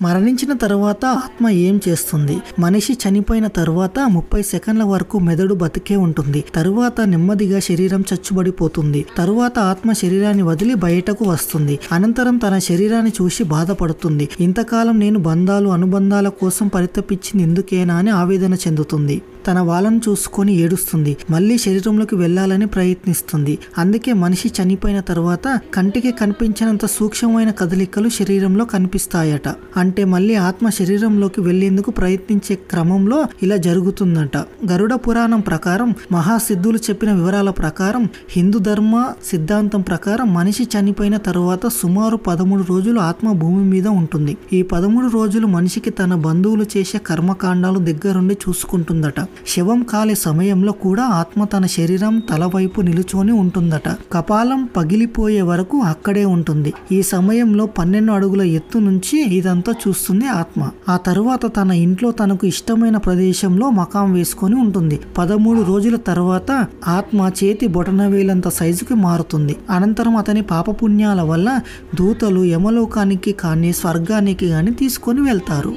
మరణించిన తరువాత ఆత్మ ఏం చేస్తుంది? మనిషి చనిపోయిన తరువాత 30 సెకండ్ల వరకు మెదడు బతికే ఉంటుంది. తరువాత నెమ్మదిగా శరీరం చచ్చుబడిపోతుంది. తరువాత ఆత్మ శరీరాన్ని వదిలి బయటకు వస్తుంది. అనంతరం తన శరీరాన్ని చూసి బాధపడుతుంది. ఇంతకాలం నేను బంధాలు అనుబంధాల కోసం పరితపించింది ఎందుకేనా అని ఆవేదన చెందుతుంది. తన వాళ్ళను చూసుకొని ఏడుస్తుంది. మళ్ళీ శరీరంలోకి వెళ్లాలని ప్రయత్నిస్తుంది. అందుకే మనిషి చనిపోయిన తరువాత కంటికి కనిపించినంత సూక్ష్మమైన కదలికలు శరీరంలో కనిపిస్తాయట. అంటే మళ్ళీ ఆత్మ శరీరంలోకి వెళ్లేందుకు ప్రయత్నించే క్రమంలో ఇలా జరుగుతుందట. గరుడ పురాణం ప్రకారం, మహాసిద్ధులు చెప్పిన వివరాల ప్రకారం, హిందూ ధర్మ సిద్ధాంతం ప్రకారం మనిషి చనిపోయిన తరువాత సుమారు 13 రోజులు ఆత్మ భూమి మీద ఉంటుంది. ఈ 13 రోజులు మనిషికి తన బంధువులు చేసే కర్మకాండాలు దగ్గరుండి చూసుకుంటుందట. శవం కాలే సమయంలో కూడా ఆత్మ తన శరీరం తల వైపు నిలుచొని ఉంటుందట. కపాలం పగిలిపోయే వరకు అక్కడే ఉంటుంది. ఈ సమయంలో 12 అడుగుల ఎత్తు నుంచి ఇదంతా చూస్తుంది ఆత్మ. ఆ తరువాత తన ఇంట్లో తనకు ఇష్టమైన ప్రదేశంలో మకాం వేసుకొని ఉంటుంది. 13 రోజుల తర్వాత ఆత్మ చేతి బొటనవేలంత సైజుకి మారుతుంది. అనంతరం అతని పాపపుణ్యాల వల్ల దూతలు యమలోకానికి కానీ స్వర్గానికి కానీ తీసుకొని వెళ్తారు.